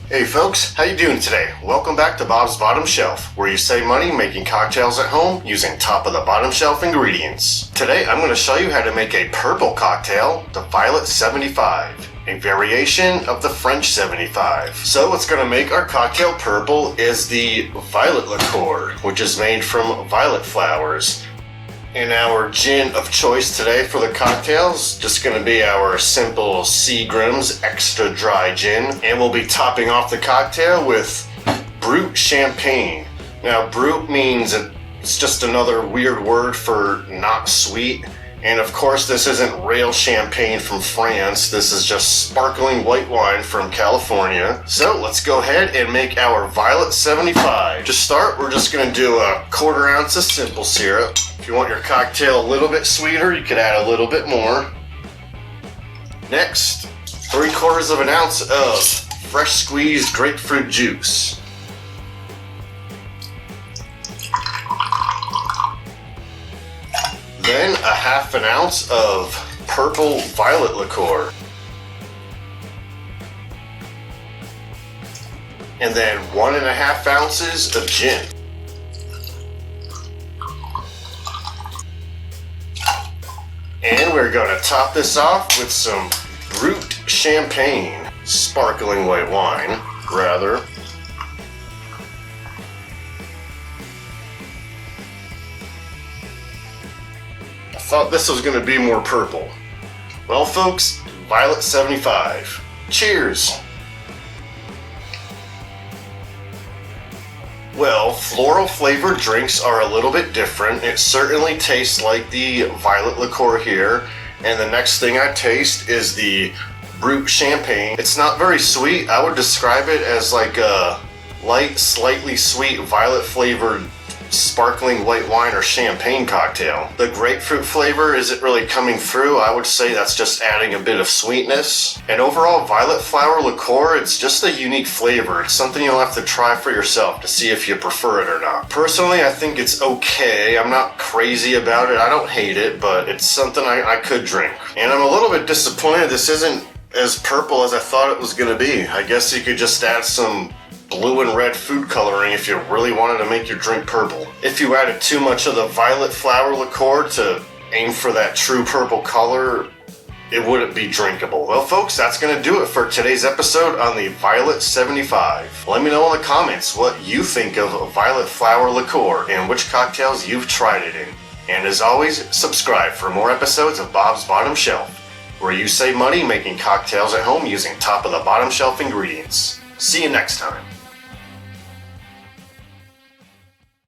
Hey folks, how you doing today? Welcome back to Bob's Bottom Shelf, where you save money making cocktails at home using top of the bottom shelf ingredients. Today I'm going to show you how to make a purple cocktail, the Violet 75, a variation of the French 75. So what's going to make our cocktail purple is the Violet Liqueur, which is made from violet flowers. And our gin of choice today for the cocktails, just going to be our simple Seagram's extra dry gin. And we'll be topping off the cocktail with Brut champagne. Now Brut means it's just another weird word for not sweet. And of course this isn't real champagne from France, this is just sparkling white wine from California. So let's go ahead and make our Violet 75. To start, we're just going to do a 1/4 ounce of simple syrup. If you want your cocktail a little bit sweeter, you could add a little bit more. Next, 3/4 ounce of fresh squeezed grapefruit juice. Then a 1/2 ounce of purple violet liqueur. And then 1.5 ounces of gin. And we're going to top this off with some Brut champagne, sparkling white wine, rather. I thought this was going to be more purple. Well folks, Violet 75. Cheers! Well, floral flavored drinks are a little bit different. It certainly tastes like the Violet Liqueur here. And the next thing I taste is the Brut champagne. It's not very sweet. I would describe it as like a light, slightly sweet, violet flavored sparkling white wine or champagne cocktail. The grapefruit flavor isn't really coming through. I would say that's just adding a bit of sweetness. And overall, violet flower liqueur, it's just a unique flavor. It's something you'll have to try for yourself to see if you prefer it or not. Personally, I think it's okay. I'm not crazy about it. I don't hate it, but it's something I could drink. And I'm a little bit disappointed this isn't as purple as I thought it was going to be. I guess you could just add some blue and red food coloring if you really wanted to make your drink purple. If you added too much of the violet flower liqueur to aim for that true purple color, it wouldn't be drinkable. Well folks, that's going to do it for today's episode on the Violet 75. Let me know in the comments what you think of violet flower liqueur and which cocktails you've tried it in. And as always, subscribe for more episodes of Bob's Bottom Shelf, where you save money making cocktails at home using top of the bottom shelf ingredients. See you next time.